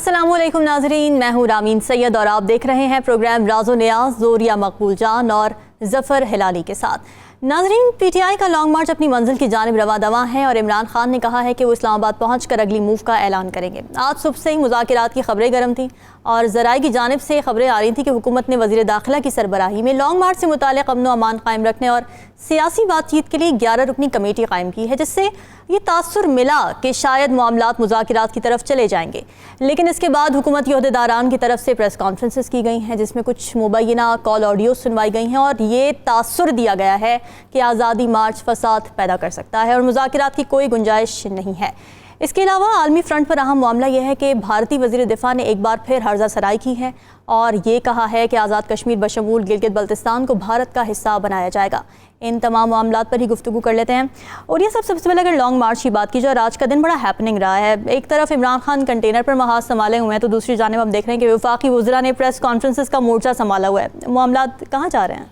अस्सलामुअलैकुम नाजरीन, मैं हूँ रामीन सैयद और आप देख रहे हैं प्रोग्राम राज़ो नियाज़ ज़ोरिया मकबूल जान और ज़फ़र हिलाली के साथ। नाजरीन, पीटीआई का लॉन्ग मार्च अपनी मंजिल की जानिब रवा दवा है और इमरान खान ने कहा है कि वो इस्लामाबाद पहुंचकर अगली मूव का ऐलान करेंगे। आज सुबह से ही मुज़ाकिरात की खबरें गर्म थीं और ज़राए की जानिब से खबरें आ रही थी कि हुकूमत ने वज़ीर दाखिला की सरबराही में लॉन्ग मार्च से मुताल्लिक़ अमन व अमान कायम रखने और सियासी बातचीत के लिए 11 रुकनी कमेटी कायम की है, जिससे ये तासुर मिला कि शायद मामलात मुज़ाकिरात की तरफ चले जाएंगे। लेकिन इसके बाद हुकूमती ओहदेदारान की तरफ से प्रेस कॉन्फ्रेंसेस की गई हैं, जिसमें कुछ मुबैना कॉल ऑडियो सुनवाई गई हैं और ये तासुर दिया गया है कि आज़ादी मार्च फसाद पैदा कर सकता है और मुज़ाकिरात की कोई गुंजाइश नहीं है। इसके अलावा आलमी फ्रंट पर अहम मामला यह है कि भारतीय वज़ीर दिफा ने एक बार फिर हर्जा सराई की है और ये कहा है कि आज़ाद कश्मीर बशमूल गिलगित बल्तिस्तान को भारत का हिस्सा बनाया जाएगा। इन तमाम मामलात पर ही गुफ्तगू कर लेते हैं। और ये सबसे पहले अगर लॉन्ग मार्च की बात की जाए, आज का दिन बड़ा हैपनिंग रहा है। एक तरफ इमरान खान कंटेनर पर महाज संभाले हुए हैं, तो दूसरी जानिब हम देख रहे हैं कि वफाकी वज़रा ने प्रेस कॉन्फ्रेंसेस का मोर्चा संभाला हुआ है। मामलात कहाँ जा रहे हैं?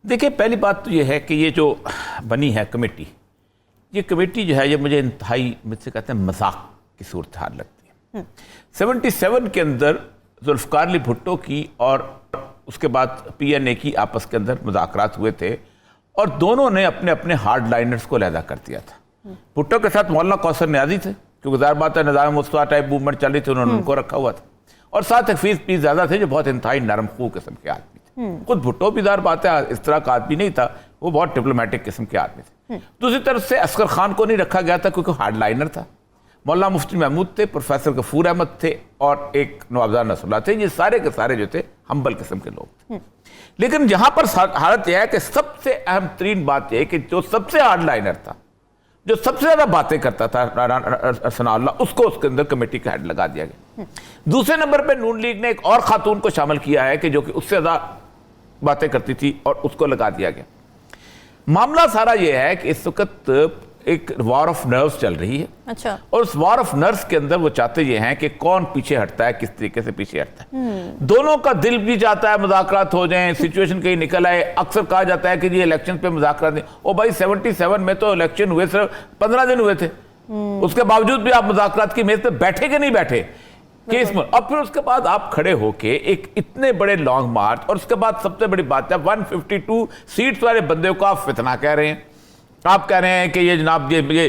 देखिए, पहली बात तो ये है कि ये जो बनी है कमेटी, ये कमेटी जो है ये मुझे इंतहाई मुझसे कहते हैं मजाक की सूरत हाल लगती है। 77 के अंदर जुल्फ़िकार अली भुट्टो की और उसके बाद PNA की आपस के अंदर मुज़ाकरात हुए थे और दोनों ने अपने अपने हार्ड लाइनर्स को अलहदा कर दिया था। भुट्टो के साथ मौलाना कौसर नियाज़ी थे, क्योंकि ज़ाहिर बात है निज़ाम मुस्तफ़ा टाइप मूवमेंट चल रही थी, उन्होंने उनको रखा हुआ था। और साथ हफीज़ पीर ज़्यादा थे जो बहुत इंतहाई नरम खू किस्म के आदमी थे। खुद भुट्टो भी ज़ाहिर बात है इस तरह का आदमी नहीं था, वो बहुत डिप्लोमेटिक किस्म के आदमी थे। दूसरी तरफ से असगर खान को नहीं रखा गया था क्योंकि हार्ड लाइनर था। मौलाना मुफ्ती महमूद थे, प्रोफेसर गफूर अहमद थे और एक नवाबजान नसरुल्लाह थे। ये सारे के सारे जो थे हम्बल किस्म के लोग थे। लेकिन यहां पर हालत यह है कि सबसे अहम तरीन बात यह कि जो सबसे हार्ड लाइनर था, जो सबसे ज्यादा बातें करता था सनाउल्लाह, उसको उसके अंदर कमेटी का हेड लगा दिया गया। दूसरे नंबर पर नून लीग ने एक और खातून को शामिल किया है कि जो कि उससे ज्यादा बातें करती थी और उसको लगा दिया गया। मामला सारा यह है कि इस वक्त एक वॉर ऑफ नर्व्स चल रही है। अच्छा। और उस वॉर ऑफ नर्व्स के अंदर वो चाहते ये हैं कि कौन पीछे हटता है, किस तरीके से पीछे हटता है। दोनों का दिल भी चाहता है मुज़ाकरात हो जाएं, सिचुएशन कहीं निकल आए। अक्सर कहा जाता है कि ये इलेक्शन पे मुज़ाकरात नहीं। ओ भाई, 77 में तो इलेक्शन हुए सिर्फ 15 दिन हुए थे, उसके बावजूद भी आप मुज़ाकरात की मेज पे बैठे कि नहीं बैठे केस में। और फिर उसके बाद आप खड़े होके एक इतने बड़े लॉन्ग मार्च, और उसके बाद सबसे बड़ी बात है 152 सीट्स वाले बंदे को आप फितना कह रहे हैं। आप कह रहे हैं कि ये जनाब ये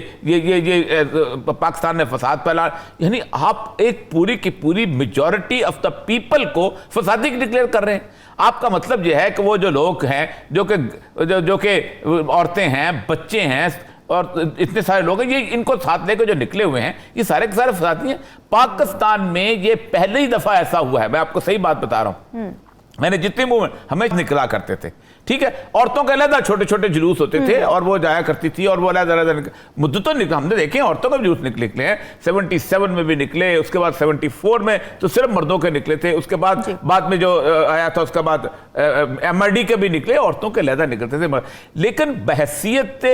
पाकिस्तान ने फसाद फैला, यानी आप एक पूरी की पूरी मेजॉरिटी ऑफ द पीपल को फसादी डिक्लेयर कर रहे हैं। आपका मतलब यह है कि वो जो लोग हैं, जो कि औरतें हैं, बच्चे हैं और इतने सारे लोग हैं, ये इनको साथ लेकर जो निकले हुए हैं, ये सारे के सारे फसादी हैं। पाकिस्तान में ये पहली दफा ऐसा हुआ है, मैं आपको सही बात बता रहा हूं। मैंने जितने मूवमेंट हमें निकला करते थे, ठीक है, औरतों के अलग छोटे छोटे जुलूस होते थे और वो जाया करती थी और वो अलग मुद्दतों निकला। हमने देखे औरतों के जुलूस निकले हैं, 77 में भी निकले, उसके बाद 74 में तो सिर्फ मर्दों के निकले थे, उसके बाद में जो आया था उसके बाद MRD के भी निकले, औरतों के अलग निकलते थे। लेकिन बहसियत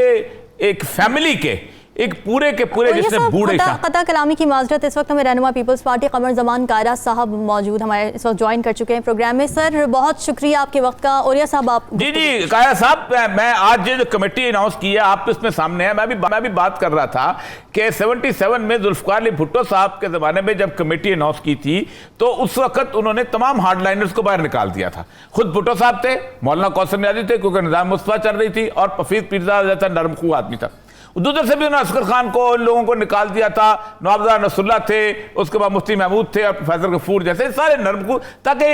एक फैमिली के एक पूरे के पूरे जिसमें बूढ़े कता कलामी की माजरत, इस वक्त हमें रहनुमा पीपल्स पार्टी कमर जमान कायरा साहब मौजूद हमारे इस वक्त ज्वाइन कर चुके हैं प्रोग्राम में। सर, बहुत शुक्रिया आपके वक्त का। और साहब आप जी कायरा साहब, मैं आज जो कमेटी अनाउंस की है आप इसमें सामने है, मैं भी बात कर रहा था कि 77 में जुल्फ़िकार अली भुट्टो साहब के जमाने में जब कमेटी अनाउंस की थी तो उस वक्त उन्होंने तमाम हार्डलाइनर्स को बाहर निकाल दिया था। खुद भुट्टो साहब थे, मौलाना कौसर नियाज़ी थे क्योंकि निज़ाम मुस्तफ़ा चल रही थी, और हफीज़ पीरज़ादा जैसा नरम खू आदमी था। दूसरे से भी उन्होंने असगर खान को, उन लोगों को निकाल दिया था। नवाबजान नसरुल्लाह थे, उसके बाद मुफ्ती महमूद थे और प्रोफेसर गफूर जैसे सारे नरम को, ताकि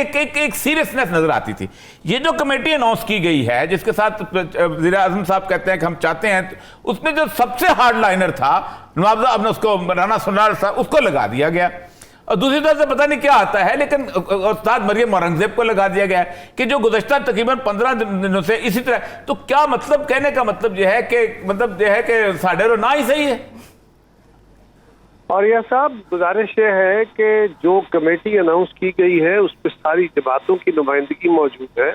एक सीरियसनेस नजर आती थी। ये जो कमेटी अनाउंस की गई है जिसके साथ वज़ीर आज़म साहब कहते हैं कि हम चाहते हैं, उसमें जो सबसे हार्ड लाइनर था नवाबजान, उसको राना सुनार साहब, उसको लगा दिया गया। और दूसरी तरफ से पता नहीं क्या आता है, लेकिन उस्ताद मरियम औरंगजेब को लगा दिया गया है कि जो गुज़श्ता तकरीबन 15 दिनों से इसी तरह। तो क्या मतलब, कहने का मतलब यह है कि साढ़े रो ना ही सही है। और यह साहब, गुजारिश ये है कि जो कमेटी अनाउंस की गई है उस पर सारी जमातों की नुमाइंदगी मौजूद है।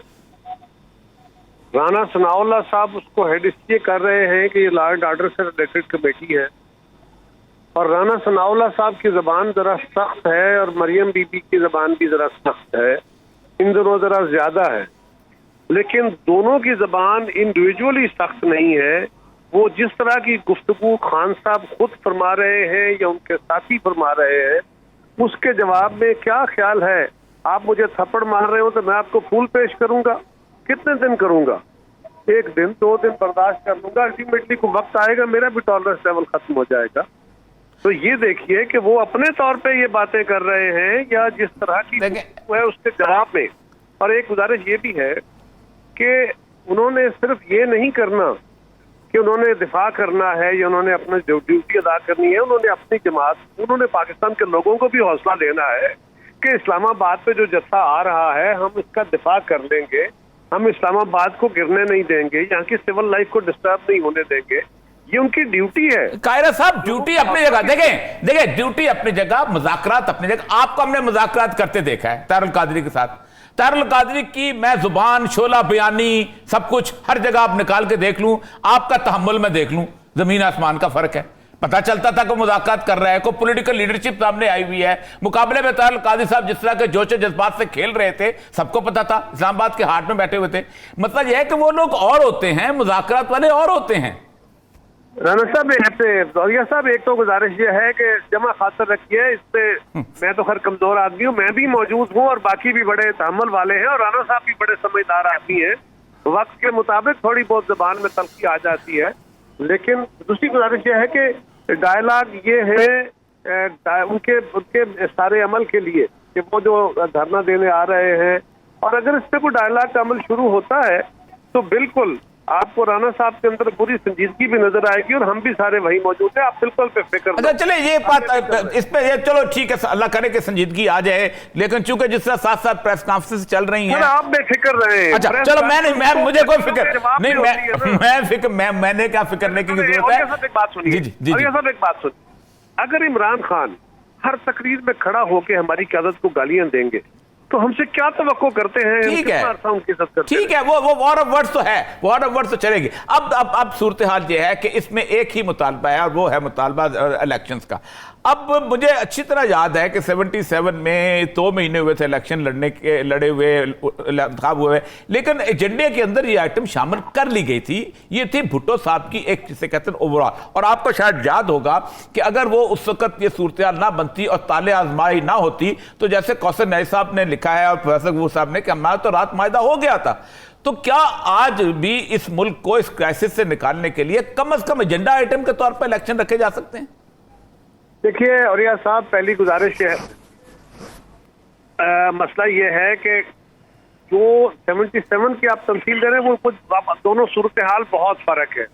राना सनाउल्लाह साहब उसको हेड इसलिए कर रहे हैं कि ये लॉ एंड ऑर्डर से रिलेटेड कमेटी है, और राना सनाउल्लाह साहब की जबान जरा सख्त है और मरियम बीबी की जबान भी जरा सख्त है, इन दोनों जरा ज्यादा है। लेकिन दोनों की जबान इंडिविजुअली सख्त नहीं है। वो जिस तरह की गुफ्तगू खान साहब खुद फरमा रहे हैं या उनके साथी फरमा रहे हैं, उसके जवाब में क्या ख्याल है, आप मुझे थप्पड़ मार रहे हो तो मैं आपको फूल पेश करूंगा? कितने दिन करूंगा? 1 दिन 2 दिन बर्दाश्त कर लूंगा, अल्टीमेटली को वक्त आएगा मेरा भी टॉलरेंस लेवल खत्म हो जाएगा। तो ये देखिए कि वो अपने तौर पे ये बातें कर रहे हैं या जिस तरह की है उसके जवाब में। और एक गुजारिश ये भी है कि उन्होंने सिर्फ ये नहीं करना कि उन्होंने दिफा करना है या उन्होंने अपनी ड्यूटी अदा करनी है, उन्होंने अपनी जमात, उन्होंने पाकिस्तान के लोगों को भी हौसला देना है कि इस्लामाबाद पे जो जत्था आ रहा है हम इसका दिफा कर लेंगे, हम इस्लामाबाद को गिरने नहीं देंगे, यहाँ की सिविल लाइफ को डिस्टर्ब नहीं होने देंगे। ये उनकी ड्यूटी है। कायरा साहब, ड्यूटी अपनी जगह, देखें ड्यूटी अपनी जगह, मुज़ाकरात अपनी जगह। आपको हमने मुज़ाकरात करते देखा है ताहिर अल कादरी के साथ। ताहिर अल कादरी की मैं जुबान, शोला बयानी, सब कुछ हर जगह आप निकाल के देख लूं, आपका तहम्मुल में देख लूं, जमीन आसमान का फर्क है। पता चलता था कि मुज़ाकरात कर रहा है, कोई पॉलिटिकल लीडरशिप सामने आई हुई है। मुकाबले में ताहिर अल कादरी साहब जिस तरह के जोश जज्बात से खेल रहे थे, सबको पता था, इस्लामाबाद के हाट में बैठे हुए थे। मतलब यह है कि वो लोग और होते हैं, मुज़ाकरात वाले और होते हैं। राना साहब, जौहरिया साहब, एक तो गुजारिश ये है कि जमा खातर रखिए इससे। मैं तो खैर कमजोर आदमी हूँ, मैं भी मौजूद हूँ और बाकी भी बड़े तहम्मुल वाले हैं और राना साहब भी बड़े समझदार आदमी हैं। वक्त के मुताबिक थोड़ी बहुत जबान में तलखी आ जाती है, लेकिन दूसरी गुजारिश ये है कि डायलॉग ये है उनके सारे अमल के लिए कि वो जो धरना देने आ रहे हैं, और अगर इस पर कोई डायलॉग का अमल शुरू होता है तो बिल्कुल आपको राना साहब के अंदर पूरी संजीदगी भी नजर आएगी और हम भी सारे वही मौजूद हैं। आप बिल्कुल पे फिक्र। अच्छा चले, ये बात इस पे चलो ठीक है, अल्लाह करे कि संजीदगी आ जाए, लेकिन चूंकि जिस तरह साथ साथ प्रेस कॉन्फ्रेंस चल रही हैं, आप बेफिक्र रहे हैं। अच्छा चलो, मुझे कोई फिक्र नहीं, मैंने क्या फिक्र नहीं की जरूरत है। एक बात सुनिए जी, एक बात सुनिए, अगर इमरान खान हर तकरीर में खड़ा होकर हमारी क़यादत को गालियां देंगे तो हमसे क्या तवक्को करते हैं? ठीक है, ठीक है, वो वॉर ऑफ वर्ड्स तो है, वॉर ऑफ वर्ड्स तो चलेगी। अब सूरत हाल ये है कि इसमें एक ही मुतालबा है और वो है मुतालबा इलेक्शंस का। अब मुझे अच्छी तरह याद है कि 77 में 2 महीने हुए थे इलेक्शन लड़े हुए, इंतखाब हुए, लेकिन एजेंडे के अंदर ये आइटम शामिल कर ली गई थी। ये थी भुट्टो साहब की एक, जिसे कहते हैं ओवरऑल। और आपको शायद याद होगा कि अगर वो उस वक्त ये सूरत ना बनती और ताले आजमाई ना होती, तो जैसे कौसर नई साहब ने लिखा है और प्रोफेसर वो साहब ने कि हमारा तो रात मायदा हो गया था। तो क्या आज भी इस मुल्क को इस क्राइसिस से निकालने के लिए कम अज कम एजेंडा आइटम के तौर पर इलेक्शन रखे जा सकते हैं? देखिए औरिया साहब, पहली गुजारिश है, मसला ये है कि जो 77 की आप तमसील दे रहे हैं वो कुछ दोनों सूरत हाल बहुत फर्क है।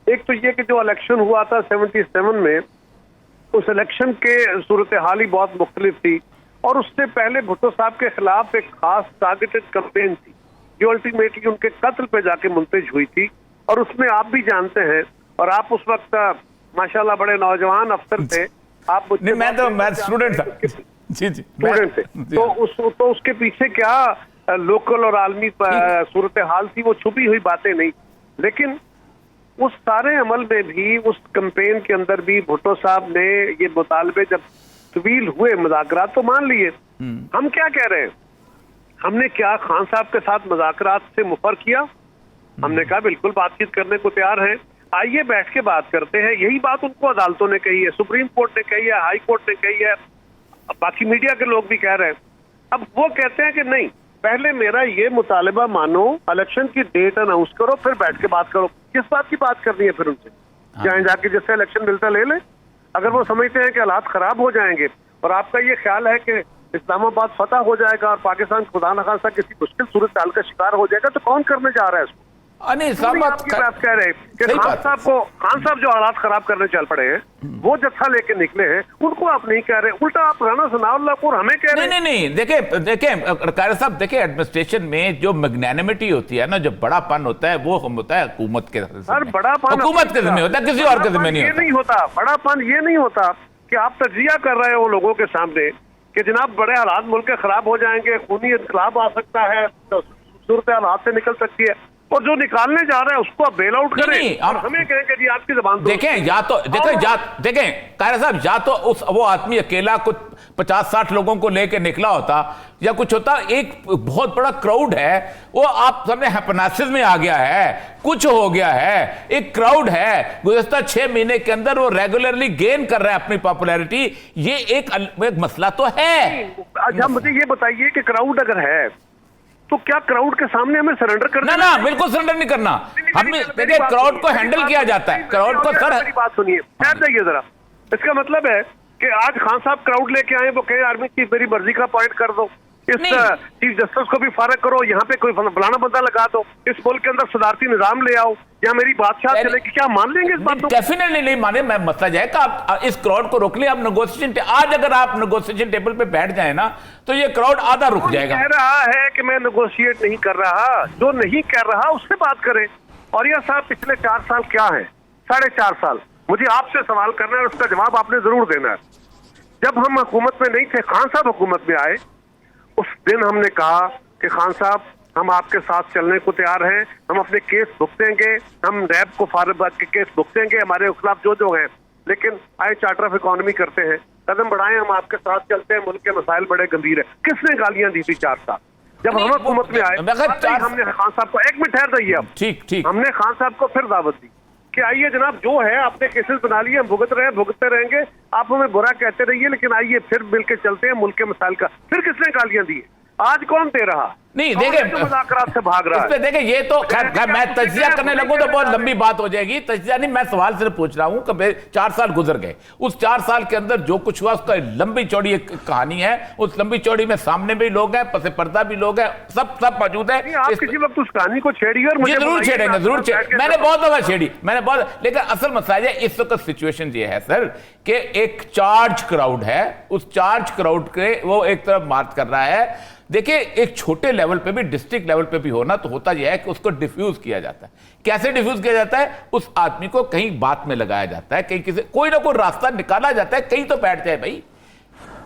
एक तो ये कि जो इलेक्शन हुआ था 77 में, उस इलेक्शन के सूरत हाल ही बहुत मुख्तलिफ थी और उससे पहले भुट्टो साहब के खिलाफ एक खास टारगेटेड कैंपेन थी जो अल्टीमेटली उनके कत्ल पे जाके मुंतज हुई थी। और उसमें आप भी जानते हैं, और आप उस वक्त माशाल्लाह बड़े नौजवान अफसर थे, आप नहीं, मैं स्टूडेंट था जी, स्टूडेंट थे, तो उसके पीछे क्या लोकल और आलमी सूरत हाल थी, वो छुपी हुई बातें नहीं। लेकिन उस सारे अमल में भी, उस कैंपेन के अंदर भी भुट्टो साहब ने ये मुतालबे जब तवील हुए, मुज़ाकरात तो मान लिए। हम क्या कह रहे हैं? हमने क्या खान साहब के साथ मुज़ाकरात से मुफर किया? हमने कहा बिल्कुल बातचीत करने को तैयार हैं, आइए बैठ के बात करते हैं। यही बात उनको अदालतों ने कही है, सुप्रीम कोर्ट ने कही है, हाई कोर्ट ने कही है, बाकी मीडिया के लोग भी कह रहे हैं। अब वो कहते हैं कि नहीं, पहले मेरा ये मुतालबा मानो, इलेक्शन की डेट अनाउंस करो, फिर बैठ के बात करो। किस बात की बात करनी है फिर उनसे? चाहे जाके जिससे इलेक्शन मिलता ले ले। अगर वो समझते हैं कि हालात खराब हो जाएंगे और आपका ये ख्याल है कि इस्लामाबाद फतह हो जाएगा और पाकिस्तान खुदा न खास्ता किसी मुश्किल सूरत हाल का शिकार हो जाएगा, तो कौन करने जा रहा है इसको? नहीं, कह रहे हैं कि खान साहब जो हालात खराब करने चल पड़े हैं, वो जत्था लेके निकले हैं, उनको आप नहीं कह रहे, उल्टा आप राना सनाउल्लाह को हमें कह रहे हैं। नहीं, देखिए कारी साहब, देखिए एडमिनिस्ट्रेशन में जो मैग्नेनिमिटी होती है ना, जो बड़ापन होता है, वो होता है हुकूमत के बड़ापन हुकूमत के जिम्मे होता है, किसी और के जिम्मे नहीं होता। बड़ापन ये नहीं होता कि आप तजिया कर रहे हो लोगों के सामने कि जनाब बड़े हालात मुल्क के खराब हो जाएंगे, खूनी इनकलाब आ सकता है, सूरत हाल हाथ से निकल सकती है। और जो निकालने जा रहा है उसको आप बेल आउट करें और हमें कहें कि जी आपकी जबान देखें, या तो देखें कायरा साहब, या तो वो आदमी अकेला कुछ 50-60 लोगों को लेकर निकला होता, या कुछ होता, एक बहुत बड़ा क्राउड है, वो आप सामने हैपनासिस में आ गया है, कुछ हो गया है, एक क्राउड है, गुज़श्ता 6 महीने के अंदर वो रेगुलरली गेन कर रहा है अपनी पॉपुलैरिटी, ये एक मसला तो है। अच्छा मुझे ये बताइए कि क्राउड अगर है तो क्या क्राउड के सामने हमें सरेंडर करना? ना, बिल्कुल सरेंडर नहीं करना। हमें देखिए क्राउड को हैंडल किया जाता है, क्राउड को सर। मेरी बात सुनिए, ठहर जाइए जरा। इसका मतलब है कि आज खान साहब क्राउड लेके आए, वो कहे आर्मी चीफ मेरी मर्जी का पॉइंट कर दो, इस चीफ जस्टिस को भी फारग करो, यहाँ पे कोई फलाना बंदा लगा दो, इस मुल्क के अंदर सदारती निजाम ले आओ, या मेरी बादशाह चलेगी, क्या मान लेंगे इस बात को? डेफिनेटली नहीं माने। मैं मसला है कि आप इस क्राउड को रोक लिया, आप नेगोशिएशन, आज अगर आप नेगोशिएशन टेबल पे बैठ जाए ना तो ये क्राउड आधा रुक जाएगा। कह रहा है कि मैं नेगोशिएट नहीं कर रहा, जो नहीं कर रहा उससे बात करें। और यह साहब पिछले 4 साल क्या है, 4.5 साल, मुझे आपसे सवाल करना है, उसका जवाब आपने जरूर देना है। जब हम हुकूमत में नहीं थे, खान साहब हुकूमत में आए, उस दिन हमने कहा कि खान साहब हम आपके साथ चलने को तैयार हैं, हम अपने केस भुगतेंगे, हम रैब को फारबाद के केस भुगतेंगे, हमारे खिलाफ जो हैं, लेकिन आए चार्टर ऑफ इकोनॉमी करते हैं, कदम बढ़ाएं, हम आपके साथ चलते हैं, मुल्क के मसाइल बड़े गंभीर है। किसने गालियां दी थी 4 साल जब हम हुकूमत में आए? हमने खान साहब को, एक मिनट ठहर जाइए, अब ठीक, हमने खान साहब को फिर दावत दी कि आइए जनाब, जो है आपने केसेस बना लिए, हम भुगत रहे हैं, भुगतते रहेंगे, आप हमें बुरा कहते रहिए, लेकिन आइए फिर मिलकर चलते हैं मुल्क के मसाइल का। फिर किसने गालियां दी? आज कौन दे रहा? नहीं देखे मुज़ाकरात से भाग रहा है। देखे ये तो खैर मैं तजिया करने लगूं तो बहुत लंबी बात हो जाएगी। तजिया नहीं, मैं सवाल सिर्फ पूछ रहा हूं कि 4 साल गुजर गए, उस 4 साल के अंदर जो कुछ हुआ उसका लंबी चौड़ी एक कहानी है, उस लंबी चौड़ी में सामने भी लोग हैं, पसे पर्दा भी लोग हैं, सब मौजूद है। आप किसी वक्त उस कहानी को छेड़िए और मुझे जरूर छेड़ेंगे, जरूर छेड़ेंगे। मैंने बहुत दफा छेड़ी, लेकिन असल मसला है इस वक्त सिचुएशन ये है सर कि एक चार्ज क्राउड है, उस चार्ज क्राउड के वो एक तरफ मार्च कर रहा है। देखिए एक छोटे लेवल पे भी, डिस्ट्रिक्ट लेवल पे भी होना तो होता यह है कि उसको डिफ्यूज किया जाता है। कैसे डिफ्यूज किया जाता है? उस आदमी को कहीं बात में लगाया जाता है, कहीं किसी कोई ना कोई रास्ता निकाला जाता है, कहीं तो बैठ जाए भाई।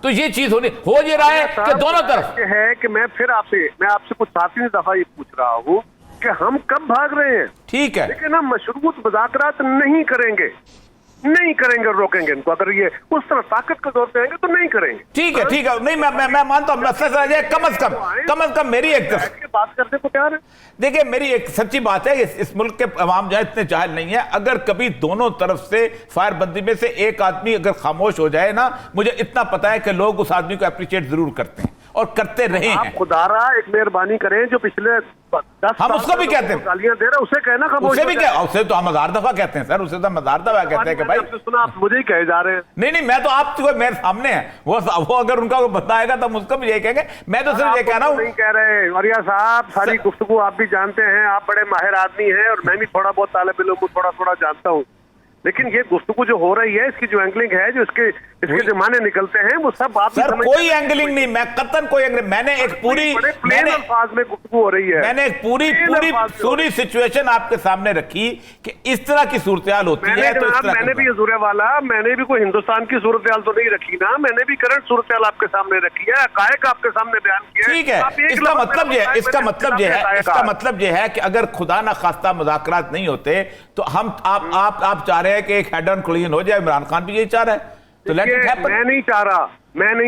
तो ये चीज हो ये रहा है कि दोनों तरफ है कि मैं आपसे कुछ 7वीं दफा ये पूछ रहा हूँ कि हम कब भाग रहे हैं? ठीक है, लेकिन हम मशरूत मुज़ाकरात नहीं करेंगे और रोकेंगे इनको। अगर ये उस तरह ताकत के दौर पे आएंगे तो नहीं करेंगे। ठीक है, नहीं मैं मानता हूं, कम अज कम मेरी एक बात करने को तैयार है। देखिए मेरी एक सच्ची बात है, इस मुल्क के अवाम जो इतने जाहिल नहीं है, अगर कभी दोनों तरफ से फायरबंदी में से एक आदमी अगर खामोश हो जाए ना, मुझे इतना पता है कि लोग उस आदमी को अप्रिशिएट जरूर करते हैं और करते रहे हैं। खुदारा एक मेहरबानी करें, जो पिछले 10 हम उसको भी कहते हैं, गालियां दे रहा, उसे कहना खामोश, उसे भी क्या, उसे तो हम 1000 दफा कहते हैं सर, उसे तो हम 1000 दफा कहते हैं कि भाई सुना, आप मुझे ही कहे जा रहे हैं। नहीं मैं तो आप तो मेरे सामने है, वो अगर उनका बताएगा तो हम उसको भी यही कहेंगे। मैं तो सिर्फ ये कह रहा हूँ, नहीं कह रहे वरिया साहब, सारी गुफ्तगू आप भी जानते हैं, आप बड़े माहिर आदमी हैं और मैं भी थोड़ा बहुत तालिब इल्म हूं, थोड़ा जानता हूँ, लेकिन ये गुफ्तगू जो हो रही है, इसकी जो एंगलिंग है, जो इसके जमाने निकलते हैं, वो सब आप सर कोई एंगलिंग नहीं, मैं कतन कोई एंगलिंग, मैंने एक पूरी अल्फाज में गुफ्तगू हो रही है, मैंने एक पूरी सिचुएशन आपके सामने रखी कि इस तरह की सूरत-ए-हाल होती है। तो मैंने भी हजूर वाला, मैंने भी कोई हिंदुस्तान की सूरत-ए-हाल तो नहीं रखी ना, मैंने भी करंट सूरत-ए-हाल आपके सामने रखी है, हकायक आपके सामने बयान किया। ठीक है, इसका मतलब ये है कि अगर खुदा ना खास्ता मुज़ाकरात नहीं होते तो हम आप चाह रहे हैं कि एक हेड ऑन कोलिजन हो जाए, इमरान खान भी यही चाह रहा है, तो लेट इट हैपन। मैं नहीं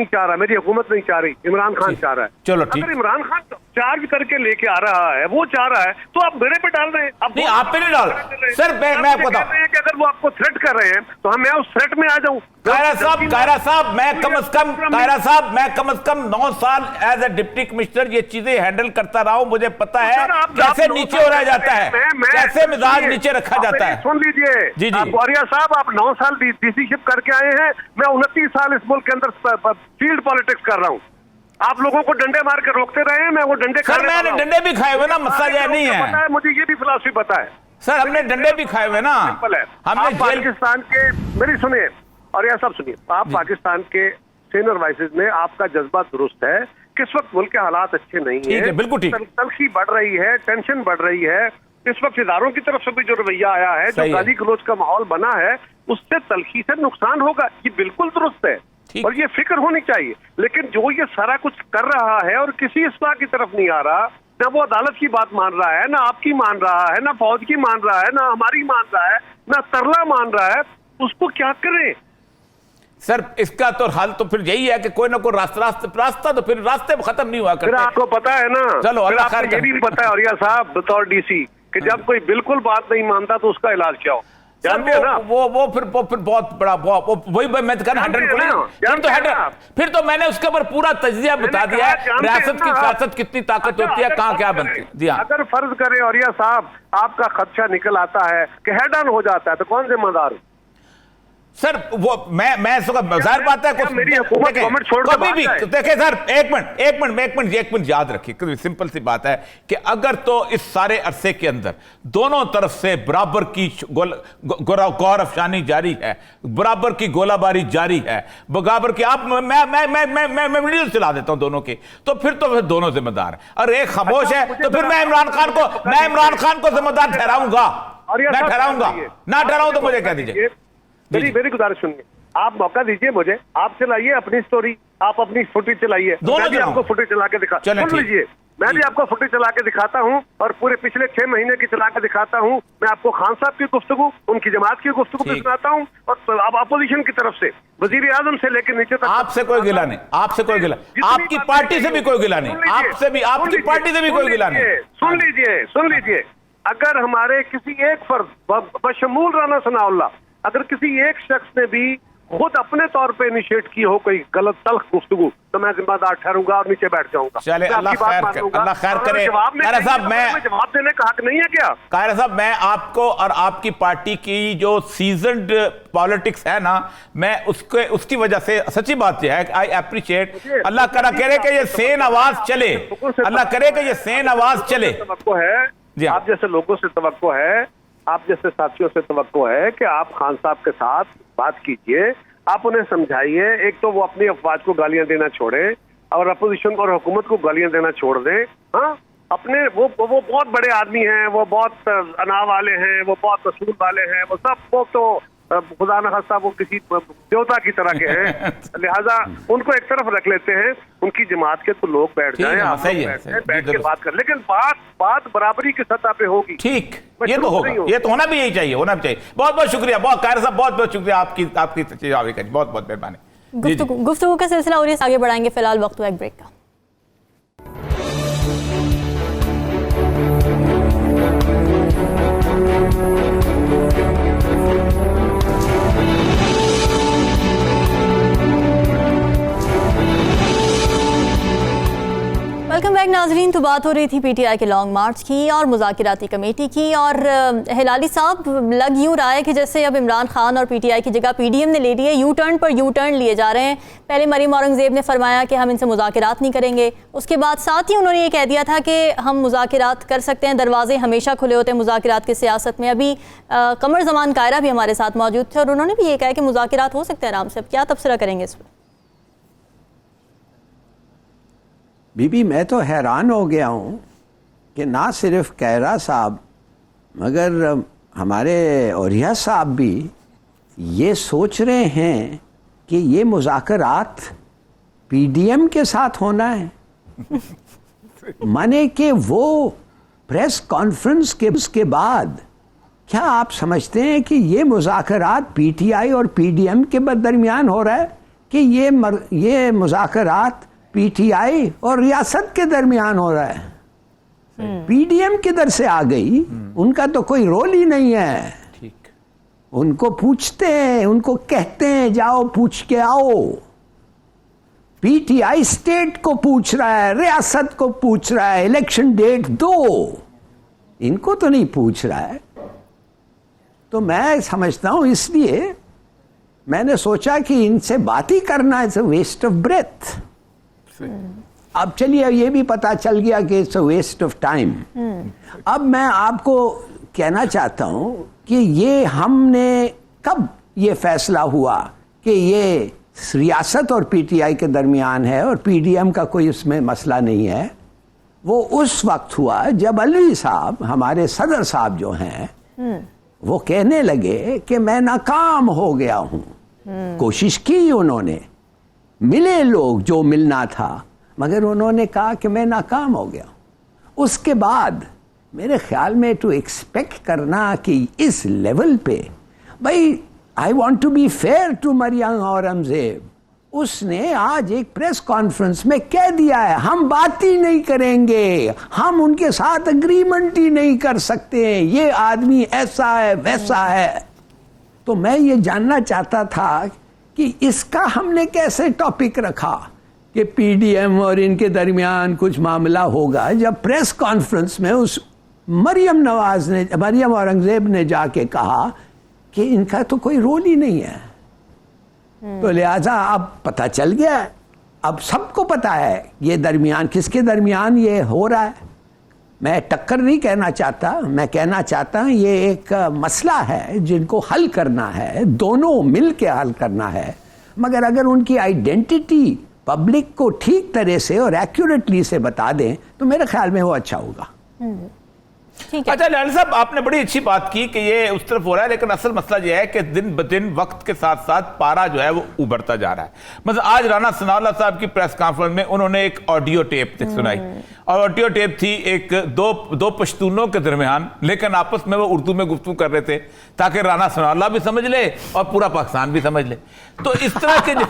चाह रहा, मेरी हुकूमत नहीं चाह रही, इमरान खान चाह रहा है। चलो ठीक, अगर इमरान खान चार्ज करके लेके आ रहा है, वो चाह रहा है, तो आप मेरे पे डाल रहे हैं। नहीं, आप पे नहीं डाल सर, मैं आपको बताऊं कि अगर वो आपको थ्रेट कर रहे हैं तो मैं उस थ्रेट में आ जाऊं। कायरा साहब मैं कम अज कम 9 साल एज ए डिप्टी कमिश्नर ये चीजें हैंडल करता रहा हूं, मुझे पता है कैसे नीचे हो रहा जाता है, कैसे मिजाज नीचे रखा जाता है। सुन लीजिए जी, गौरिया साहब, आप 9 साल डीसीशिप करके आए हैं, मैं 29 साल इस मुल्क के अंदर फील्ड पॉलिटिक्स कर रहा हूं। आप लोगों को डंडे मार के रोकते रहे हैं, मैं वो डंडे सर, मैंने डंडे भी खाए हुए ना, मसला यह नहीं है, मुझे ये भी फिलॉसफी पता है सर, हमने डंडे भी खाए हुए ना, हमने पाकिस्तान के, मेरी सुनिए और यह सब सुनिए, आप पाकिस्तान के सीनियर वाइसेस में आपका जज्बा दुरुस्त है, किस वक्त मुल्क के हालात अच्छे नहीं है, बिल्कुल ठीक, तलखी बढ़ रही है, टेंशन बढ़ रही है, इस वक्त इदारों की तरफ से भी जो रवैया आया है, जो गाली गलौज का माहौल बना है, उससे तलखी से नुकसान होगा, ये बिल्कुल दुरुस्त है और ये फिक्र होनी चाहिए। लेकिन जो ये सारा कुछ कर रहा है और किसी इस्लाह की तरफ नहीं आ रहा, ना वो अदालत की बात मान रहा है, ना आपकी मान रहा है, ना फौज की मान रहा है, ना हमारी मान रहा है, ना तरला मान रहा है, उसको क्या करें? सर इसका तो हल तो फिर यही है कि कोई ना कोई रास्ता तो फिर रास्ते खत्म नहीं हुआ फिर करते। आपको पता है ना, चलो फिर अल्लाह आपको खैर ये भी पता है औरिया साहब बतौर डीसी कि जब कोई बिल्कुल बात नहीं मानता तो उसका इलाज क्या हो, जानते हैं ना? वो फिर बहुत बड़ा वही मैं तो कहना 100 फिर तो मैंने उसके ऊपर पूरा तज्जिया बता दिया है, रियासत की सियासत कितनी ताकत होती है, कहाँ क्या बनती है। जी हाँ, अगर फर्ज करें औरिया साहब आपका खदशा निकल आता है कि हेड ऑन हो जाता है तो कौन जिम्मेदार? सर वो मैं जाहिर बात है कुछ मेरी हुकूमत गवर्नमेंट छोड़ के कभी भी देखिए सर एक मिनट याद रखिए, सिंपल सी बात है कि अगर तो इस सारे अरसे के अंदर दोनों तरफ से बराबर की गौर अफशानी जारी है, बराबर की गोलाबारी जारी है, बराबर की आप मैं वीडियो चला देता हूं दोनों की, तो फिर दोनों जिम्मेदार है। और एक खामोश है तो फिर मैं इमरान खान को जिम्मेदार ठहराऊंगा, मैं ठहराऊंगा, ना ठहराऊं तो मुझे कह दीजिए। मेरी गुजारिश सुनिए, आप मौका दीजिए मुझे, आप चलाइए अपनी स्टोरी, आप अपनी फुटेज चलाइए, मैं भी आपको फुटेज चला के सुन लीजिए, मैं भी आपको फुटेज चला के दिखाता हूं और पूरे पिछले 6 महीने की चला के दिखाता हूं। मैं आपको खान साहब की गुफ्तगू, उनकी जमात की गुफ्तगू भी सुनाता हूं और अब अपोजिशन की तरफ से वजीर आजम से लेकर नीचे तक आपसे कोई गिला नहीं, आपसे कोई गिला, आपकी पार्टी से भी कोई गिला नहीं, आपसे भी, आपकी पार्टी से भी कोई गिला नहीं। सुन लीजिए, अगर हमारे किसी एक फर्द बशमूल राना सनाउल्लाह, अगर किसी एक शख्स ने भी खुद अपने तौर पे इनिशिएट की हो कोई गलत तल्ख गुफ्तगू तो मैं जिम्मेदार ठहरूंगा और नीचे बैठ जाऊंगा। चले अल्लाह खैर करे। कायरा साहब मैं जवाब देने का हक नहीं है क्या? कायरा साहब मैं आपको और आपकी पार्टी की जो सीजन्ड पॉलिटिक्स है ना, मैं उसकी वजह से सच्ची बात यह है कि आई अप्रिशिएट, अल्लाह करा करे कि ये सेन आवाज चले, अल्लाह करे कि ये सेन आवाज चले। आप जैसे लोगों से तवक्को है, आप जैसे साथियों से तवक्को है कि आप खान साहब के साथ बात कीजिए, आप उन्हें समझाइए, एक तो वो अपनी अफवाज को गालियां देना छोड़े और अपोजिशन और हुकूमत को गालियां देना छोड़ दें। हाँ, अपने वो बहुत बड़े आदमी हैं, वो बहुत अना वाले हैं, वो बहुत असूल वाले हैं, वो सब वो तो खुदा न खास्ता वो किसी देवता की तरह के हैं, लिहाजा उनको एक तरफ रख लेते हैं, उनकी जमात के तो लोग बैठ जाएं, आप बैठ के बात कर, लेकिन बात बराबरी की सतह पे होगी। ठीक, ये तो होगा, ये तो होना भी यही चाहिए, होना भी चाहिए। बहुत बहुत शुक्रिया, बहुत कायरा साहब, बहुत बहुत शुक्रिया आपकी बहुत बहुत मेहरबानी। गुफ्तगू का सिलसिला और आगे बढ़ाएंगे, फिलहाल वक्त हुआ एक ब्रेक का। वेलकम बैक नाजरीन। तो बात हो रही थी पीटीआई के लॉन्ग मार्च की और मुज़ाकिराती कमेटी की, और हिलाली साहब लग यूँ रहा है कि जैसे अब इमरान खान और पीटीआई की जगह पीडीएम ने ले ली है, यू टर्न पर यू टर्न लिए जा रहे हैं। पहले मरीम औरंगज़ेब ने फरमाया कि हम इनसे मुज़ाकिरात नहीं करेंगे, उसके बाद साथ ही उन्होंने ये कह दिया था कि हम मुज़ाकिरात कर सकते हैं, दरवाजे हमेशा खुले होते हैं मुज़ाकिरात की सियासत में। अभी कमर ज़मान कायरा भी हमारे साथ मौजूद थे और उन्होंने भी ये कहा कि मुज़ाकिरात हो सकते हैं आराम से। अब क्या तबसरा करेंगे इस पर? बीबी मैं तो हैरान हो गया हूँ कि ना सिर्फ कायरा साहब मगर हमारे औरिया साहब भी ये सोच रहे हैं कि ये मुज़ाकरात पीडीएम के साथ होना है। माने कि वो प्रेस कॉन्फ्रेंस के बाद क्या आप समझते हैं कि ये मुज़ाकरात पीटीआई और पीडीएम के दरमियान हो रहा है कि ये मुज़ाकरात पीटीआई और रियासत के दरमियान हो रहा है? पीडीएम किधर से आ गई? उनका तो कोई रोल ही नहीं है। ठीक, उनको पूछते हैं, उनको कहते हैं जाओ पूछ के आओ। पीटीआई स्टेट को पूछ रहा है, रियासत को पूछ रहा है, इलेक्शन डेट दो, इनको तो नहीं पूछ रहा है। तो मैं समझता हूं इसलिए मैंने सोचा कि इनसे बात ही करना it's a waste of breath. अब चलिए ये भी पता चल गया कि it's a waste of time. अब मैं आपको कहना चाहता हूं कि ये हमने कब ये फैसला हुआ कि ये रियासत और पीटीआई के दरमियान है और पीडीएम का कोई उसमें मसला नहीं है। वो उस वक्त हुआ जब अलवी साहब हमारे सदर साहब जो हैं वो कहने लगे कि मैं नाकाम हो गया हूं। कोशिश की उन्होंने, मिले लोग जो मिलना था, मगर उन्होंने कहा कि मैं नाकाम हो गया। उसके बाद मेरे ख्याल में टू एक्सपेक्ट करना कि इस लेवल पे, भाई I want to be fair to Maryam Aurangzeb, उसने आज एक प्रेस कॉन्फ्रेंस में कह दिया है हम बात ही नहीं करेंगे, हम उनके साथ अग्रीमेंट ही नहीं कर सकते, ये आदमी ऐसा है वैसा है। तो मैं ये जानना चाहता था कि इसका हमने कैसे टॉपिक रखा कि पीडीएम और इनके दरमियान कुछ मामला होगा, जब प्रेस कॉन्फ्रेंस में उस मरियम औरंगजेब ने जाके कहा कि इनका तो कोई रोल ही नहीं है। तो लिहाजा अब पता चल गया, अब सबको पता है ये दरमियान किसके दरमियान ये हो रहा है। मैं टक्कर नहीं कहना चाहता, मैं कहना चाहता हूं ये एक मसला है जिनको हल करना है, दोनों मिल के हल करना है, मगर अगर उनकी आइडेंटिटी पब्लिक को ठीक तरह से और एक्यूरेटली से बता दें तो मेरे ख्याल में वो अच्छा होगा। अच्छा लाल साहब, आपने बड़ी अच्छी बात की कि ये उस तरफ हो रहा है, लेकिन असल मसला ये है कि दिन ब दिन वक्त के साथ साथ पारा जो है वो उभरता जा रहा है। मतलब आज राना सनाउल्लाह साहब की प्रेस कॉन्फ्रेंस में उन्होंने एक ऑडियो टेप सुनाई, और ऑडियो टेप थी एक दो पश्तूनों के दरमियान, लेकिन आपस में वो उर्दू में गुफ्तगू कर रहे थे ताकि राना सनाउल्लाह भी समझ ले और पूरा पाकिस्तान भी समझ ले। तो इस तरह के जो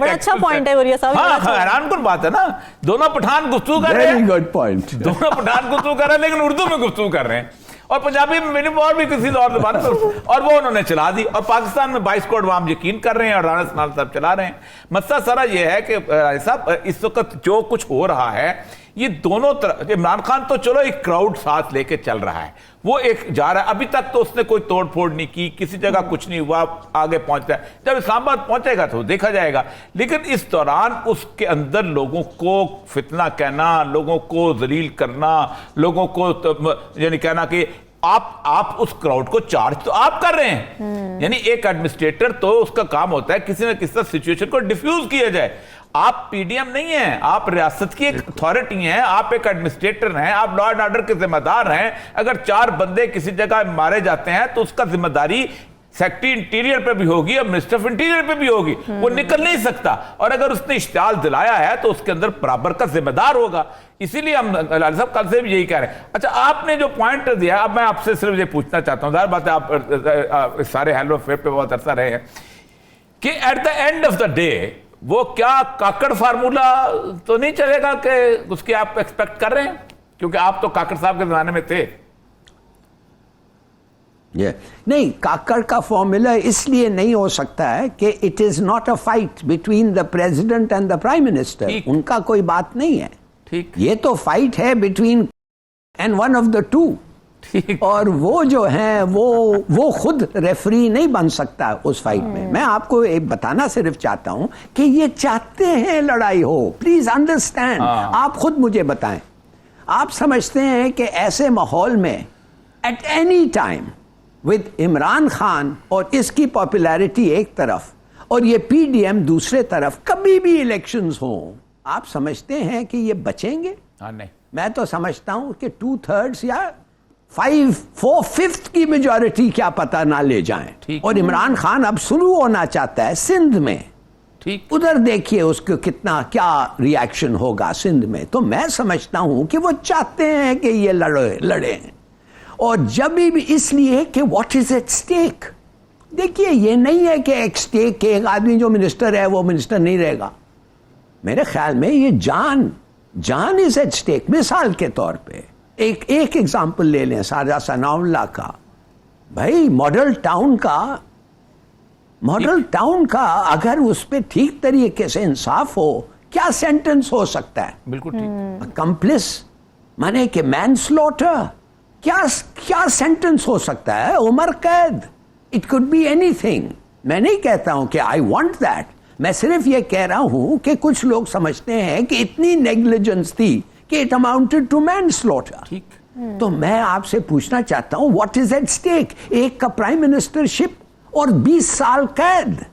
अच्छा पॉइंट है वरिया साहब। हाँ, हैरानकुन बात है ना, दोनों पठान गुफ्तगू कर रहे हैं, गुड पॉइंट, दोनों पठान गुफ्तगू कर रहे हैं लेकिन उर्दू में गुफ्तगू कर रहे हैं, और पंजाबी में मिनिमम और भी किसी और जबान पर, और वो उन्होंने चला दी, और पाकिस्तान में 22 करोड़ अवाम यकीन कर रहे हैं और राना सनाउल्लाह साहब चला रहे हैं। मसला सारा ये है कि साहब इस वक्त जो कुछ हो रहा है ये दोनों तरफ, इमरान खान तो चलो एक क्राउड साथ लेके चल रहा है, वो एक जा रहा है, अभी तक तो उसने कोई तोड़ फोड़ नहीं की, किसी जगह कुछ नहीं हुआ, आगे पहुंच रहा है, जब इस्लामाबाद पहुंचेगा तो देखा जाएगा। लेकिन इस दौरान उसके अंदर लोगों को फितना कहना, लोगों को जलील करना, लोगों को यानी कहना कि आप उस क्राउड को चार्ज तो आप कर रहे हैं, यानी एक एडमिनिस्ट्रेटर तो उसका काम होता है किसी न किसी तरह सिचुएशन को डिफ्यूज किया जाए। आप पीडीएम नहीं हैं, आप रियासत की एक अथॉरिटी हैं, आप एक एडमिनिस्ट्रेटर हैं, आप लॉ एंड ऑर्डर के जिम्मेदार हैं। अगर 4 बंदे किसी जगह मारे जाते हैं तो उसका जिम्मेदारी सेक्रेटरी इंटीरियर पे भी होगी और मिनिस्टर ऑफ इंटीरियर पे भी होगी, वो निकल नहीं सकता, और अगर उसने इश्तियाल दिलाया है तो उसके अंदर बराबर का जिम्मेदार होगा। इसीलिए हम लाल साहब कल से भी यही कह रहे हैं। अच्छा, आपने जो पॉइंट दिया, अब मैं आपसे सिर्फ ये पूछना चाहता हूं, जाहिर बात है आप सारे हेलो फेयर पे बहुत अरसा रहे हैं, कि at the end of the day वो क्या काकड़ फार्मूला तो नहीं चलेगा कि उसकी आप एक्सपेक्ट कर रहे हैं, क्योंकि आप तो काकड़ साहब के जमाने में थे। नहीं, काकड़ का फॉर्मूला इसलिए नहीं हो सकता है कि it is not a fight between the president and the prime minister, उनका कोई बात नहीं है। ठीक, ये तो फाइट है between and one of the two, और वो जो है वो खुद रेफरी नहीं बन सकता उस फाइट में। मैं आपको एक बताना सिर्फ चाहता हूं कि ये चाहते हैं लड़ाई हो, प्लीज अंडरस्टैंड। आप खुद मुझे बताएं, आप समझते हैं कि ऐसे माहौल में at any time with Imran Khan और इसकी पॉपुलैरिटी एक तरफ और ये पीडीएम दूसरे तरफ कभी भी इलेक्शंस हो, आप समझते हैं कि ये बचेंगे? नहीं, मैं तो समझता हूं कि 2/3 या 4/5 की मेजॉरिटी क्या पता ना ले जाएं। और इमरान खान अब शुरू होना चाहता है सिंध में, ठीक, उधर देखिए उसको कितना क्या रिएक्शन होगा सिंध में। तो मैं समझता हूं कि वो चाहते हैं कि ये लड़े, और जब भी इसलिए कि व्हाट इज एट स्टेक। देखिए, ये नहीं है कि एक स्टेक के एक आदमी जो मिनिस्टर है वो मिनिस्टर नहीं रहेगा। मेरे ख्याल में ये जान इज एट स्टेक। मिसाल के तौर पे एक एग्जाम्पल ले लें सारा सनाउल्लाह का। भाई मॉडल टाउन का अगर उस पर ठीक तरीके से इंसाफ हो, क्या सेंटेंस हो सकता है? बिल्कुल ठीक। अकम्प्लिस माने कि मैनस्लॉटर, क्या सेंटेंस हो सकता है? उम्र कैद, इट कुड बी एनीथिंग। मैं नहीं कहता हूं कि आई वांट दैट, मैं सिर्फ ये कह रहा हूं कि कुछ लोग समझते हैं कि इतनी नेग्लिजेंस थी कि इट अमाउंटेड टू मैनस्लॉटर। ठीक, तो मैं आपसे पूछना चाहता हूं व्हाट इज एट स्टेक? एक का प्राइम मिनिस्टरशिप और 20 साल कैद।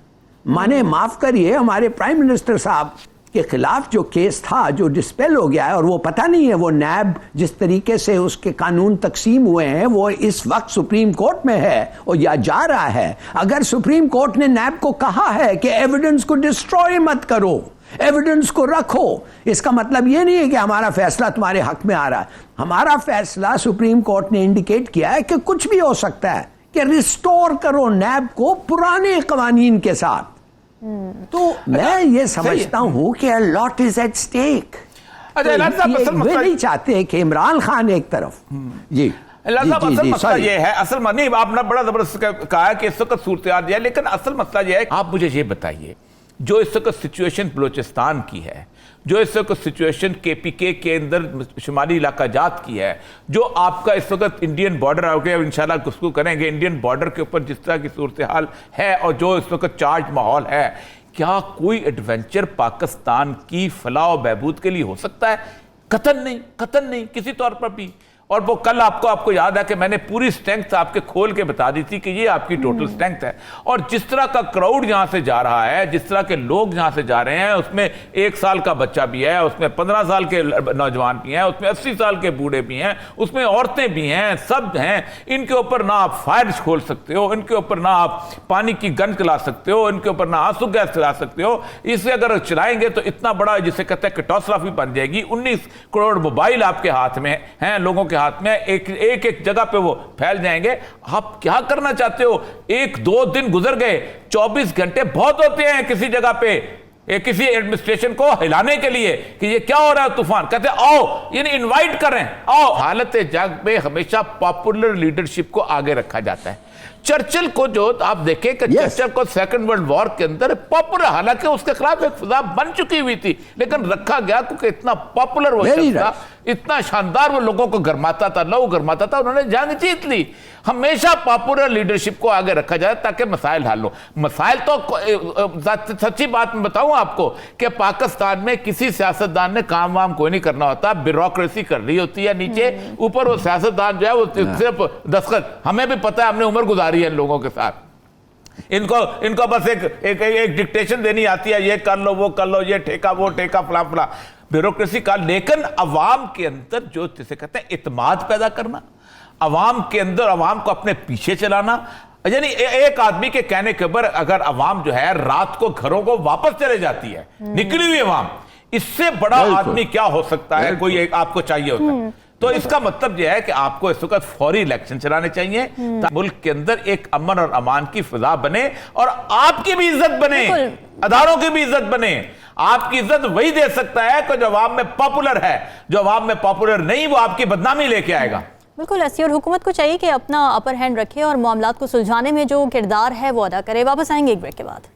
माने माफ करिए, हमारे प्राइम मिनिस्टर साहब के खिलाफ जो केस था जो डिस्पेल हो गया है, और वो पता नहीं है वो नैब जिस तरीके से उसके कानून तकसीम हुए हैं वो इस वक्त सुप्रीम कोर्ट में है और या जा रहा है। अगर सुप्रीम कोर्ट ने नैब को कहा है कि एविडेंस को डिस्ट्रॉय मत करो, एविडेंस को रखो। इसका मतलब ये नहीं है कि हमारा फैसला तुम्हारे हक में आ रहा है। हमारा फैसला सुप्रीम कोर्ट ने इंडिकेट किया है कि कुछ भी हो सकता है, कि रिस्टोर करो नैब को पुराने कवानीन के साथ। तो मैं ये समझता हूं कि a lot is at stake. वे नहीं चाहते कि इमरान खान एक तरफ जी असल मसला ये है, असल नहीं आपने बड़ा जबरदस्त कहा है कि इस वक्त सूरत दिया, लेकिन असल मसला ये है, आप मुझे ये बताइए जो इस वक्त सिचुएशन बलूचिस्तान की है, जो इस वक्त सिचुएशन केपीके के अंदर शुमाली इलाका जात की है, जो आपका इस वक्त इंडियन बॉर्डर आ गया, इंशाल्लाह उसको करेंगे, इंडियन बॉर्डर के ऊपर जिस तरह की सूरत हाल है और जो इस वक्त चार्ज माहौल है, क्या कोई एडवेंचर पाकिस्तान की फलाह और बहबूद के लिए हो सकता है? कतन नहीं किसी तौर पर भी। और वो कल आपको याद है कि मैंने पूरी स्ट्रेंथ आपके खोल के बता दी थी कि ये आपकी टोटल स्ट्रेंथ है। और जिस तरह का क्राउड यहां से जा रहा है, जिस तरह के लोग यहां से जा रहे हैं, उसमें 1 साल का बच्चा भी है, उसमें 15 साल के नौजवान भी हैं, उसमें 80 साल के बूढ़े भी हैं, उसमें औरतें भी हैं, सब हैं। इनके ऊपर ना आप फायर खोल सकते हो, इनके ऊपर ना आप पानी की गन चला सकते हो, इनके ऊपर ना आंसू गैस चला सकते हो। इसे अगर चलाएंगे तो इतना बड़ा जिसे कहते हैं कैटास्ट्रॉफी बन जाएगी। 19 करोड़ मोबाइल आपके हाथ में हैं, लोगों के हाथ में एक जगह पे वो फैल जाएंगे। आप क्या करना चाहते हो? 1-2 दिन गुजर गए, 24 घंटे बहुत होते हैं किसी जगह पे किसी एडमिनिस्ट्रेशन को हिलाने के लिए कि ये क्या हो रहा है तूफान। कहते आओ, यानी इनवाइट करें, आओ। हालत जंग में हमेशा पॉपुलर लीडरशिप को आगे रखा जाता है। चर्चिल को जो आप देखें कि चर्चिल को सेकंड वर्ल्ड वॉर के अंदर पॉपुलर, हालांकि उसके खिलाफ एक फिजा बन चुकी हुई थी, लेकिन रखा गया क्योंकि इतना पॉपुलर वो था, इतना शानदार, वो लोगों को गरमाता था, लोग गरमाता था, उन्होंने जंग जीत ली। हमेशा पॉपुलर लीडरशिप को आगे रखा जाए ताकि मसाइल हल हो। मसाइल तो सच्ची बात मैं बताऊं आपको कि पाकिस्तान में किसी सियासतदान ने काम वाम कोई नहीं करना होता, ब्यूरोक्रेसी कर रही होती है नीचे, ऊपर वो सियासतदान जो है वो सिर्फ दस्तखत। हमें भी पता है, हमने उम्र गुजारी है इन लोगों के साथ। इनको बस एक डिक्टेशन देनी आती है, ये कर लो, वो कर लो, ये ठेका, वो ठेका, फला फला, ब्यूरोक्रेसी का। लेकिन अवाम के अंदर जो जिसे कहते हैं इत्मीनान पैदा करना, अवाम के अंदर अवाम को अपने पीछे चलाना, यानी एक आदमी के कहने के ऊपर अगर अवाम जो है रात को घरों को वापस चले जाती है, निकली हुई अवाम, इससे बड़ा आदमी क्या हो सकता है? कोई एक आपको चाहिए होता है। तो इसका मतलब यह है कि आपको इस वक्त फौरी इलेक्शन चलाने चाहिए ताकि मुल्क के अंदर एक अमन और अमान की फिजा बने और आपकी भी इज्जत बने, अदारों की भी इज्जत बने। आपकी इज्जत वही दे सकता है कि जो अवाम में पॉपुलर है, जो अवाम में पॉपुलर नहीं वो आपकी बदनामी लेके आएगा। बिल्कुल ऐसी, और हुकूमत को चाहिए कि अपना अपर हैंड रखे और मामलात को सुलझाने में जो किरदार है वो अदा करे। वापस आएंगे एक ब्रेक के बाद।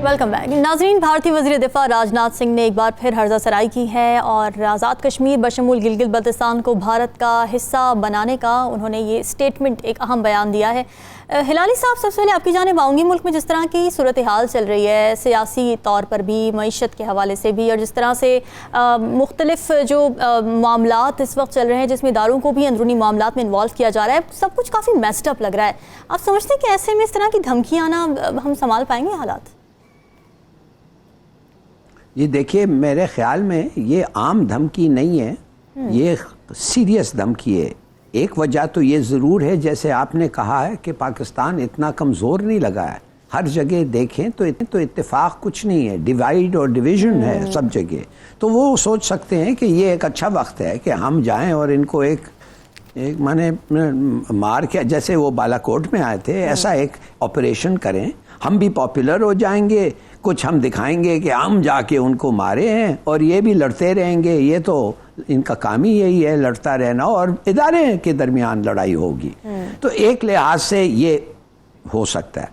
वेलकम बैक नाज़रीन। भारतीय वज़ीर दिफा राजनाथ सिंह ने एक बार फिर हर्जा सराई की है और आज़ाद कश्मीर बशमूल गिलगित बल्तिस्तान को भारत का हिस्सा बनाने का उन्होंने ये स्टेटमेंट, एक अहम बयान दिया है। हिलाली साहब, सबसे पहले आपकी जानिब आऊँगी। मुल्क में जिस तरह की सूरत हाल चल रही है, सियासी तौर पर भी, मईशत के हवाले से भी, और जिस तरह से मुख्तलिफ जो मामलात इस वक्त चल रहे हैं जिसमें इदारों को भी अंदरूनी मामलात में इन्वॉल्व किया जा रहा है, सब कुछ काफ़ी मेस्ड अप लग रहा है। आप समझते हैं कि ऐसे में इस तरह की धमकियाँ आना हम संभाल पाएंगे हालात? ये देखिए, मेरे ख्याल में ये आम धमकी नहीं है, ये सीरियस धमकी है। एक वजह तो ये ज़रूर है, जैसे आपने कहा है कि पाकिस्तान इतना कमज़ोर नहीं लगा है। हर जगह देखें तो इत्तेफाक कुछ नहीं है, डिवाइड और डिवीज़न है सब जगह। तो वो सोच सकते हैं कि ये एक अच्छा वक्त है कि हम जाएं और इनको एक माने मार के, जैसे वो बालाकोट में आए थे, ऐसा एक ऑपरेशन करें। हम भी पॉपुलर हो जाएंगे, कुछ हम दिखाएंगे कि हम जाके उनको मारे हैं, और ये भी लड़ते रहेंगे। ये तो इनका काम ही यही है, लड़ता रहना, और इदारे के दरमियान लड़ाई होगी। तो एक लिहाज से ये हो सकता है।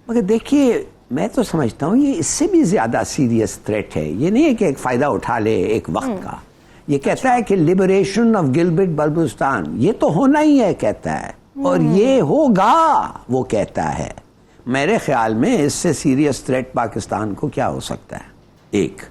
मगर देखिए, मैं तो समझता हूँ ये इससे भी ज़्यादा सीरियस थ्रेट है। ये नहीं है कि एक फ़ायदा उठा ले एक वक्त का। ये कहता है कि लिबरेशन ऑफ गिलगित बल्तिस्तान, ये तो होना ही है कहता है, और ये होगा वो कहता है। मेरे ख्याल में इससे सीरियस थ्रेट पाकिस्तान को क्या हो सकता है? एक,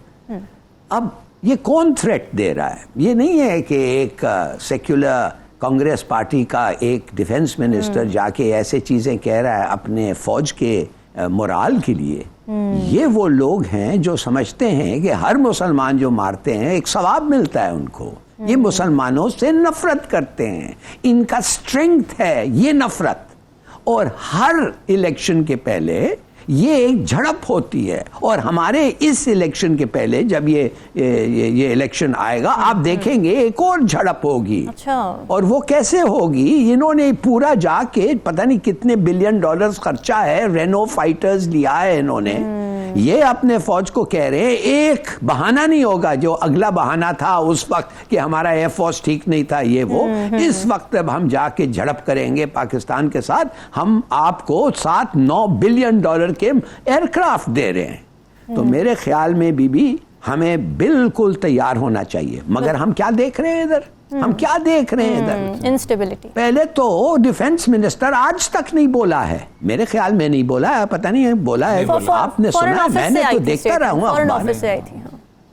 अब ये कौन थ्रेट दे रहा है? ये नहीं है कि एक सेक्युलर कांग्रेस पार्टी का एक डिफेंस मिनिस्टर जाके ऐसे चीज़ें कह रहा है अपने फौज के मोराल के लिए। ये वो लोग हैं जो समझते हैं कि हर मुसलमान जो मारते हैं एक सवाब मिलता है उनको। ये मुसलमानों से नफरत करते हैं, इनका स्ट्रेंथ है ये नफरत। और हर इलेक्शन के पहले ये एक झड़प होती है, और हमारे इस इलेक्शन के पहले जब ये इलेक्शन आएगा आप देखेंगे एक और झड़प होगी। अच्छा। और वो कैसे होगी, इन्होंने पूरा जाके पता नहीं कितने बिलियन डॉलर्स खर्चा है, रेनो फाइटर्स लिया है इन्होंने। ये अपने फौज को कह रहे हैं एक बहाना नहीं होगा जो अगला बहाना था उस वक्त कि हमारा एयरफोर्स ठीक नहीं था ये वो। इस वक्त अब हम जाके झड़प करेंगे पाकिस्तान के साथ, हम आपको 7-9 बिलियन डॉलर के एयरक्राफ्ट दे रहे हैं। तो मेरे ख्याल में बीबी हमें बिल्कुल तैयार होना चाहिए। मगर हम क्या देख रहे हैं इधर, हम क्या देख रहे हैं इधर, इंस्टेबिलिटी। पहले तो डिफेंस मिनिस्टर आज तक नहीं बोला है, मेरे ख्याल में नहीं बोला है, पता नहीं है बोला है आपने सुना, मैंने तो देखता रहा हूँ।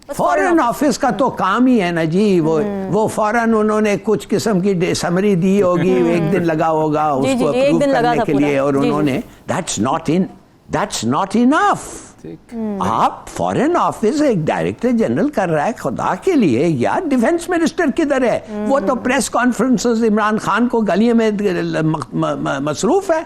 फॉरेन ऑफिस का तो काम ही है ना जी, वो फौरन उन्होंने कुछ किस्म की समरी दी होगी, एक दिन लगा होगा उसको अप्रूव करने के लिए, और उन्होंने दैट्स नॉट इनफ। आप फॉरेन ऑफिस एक डायरेक्टर जनरल कर रहा है, खुदा के लिए यार डिफेंस मिनिस्टर किधर है? वो तो प्रेस कॉन्फ्रेंसेस इमरान खान को गलियों में मसरूफ है,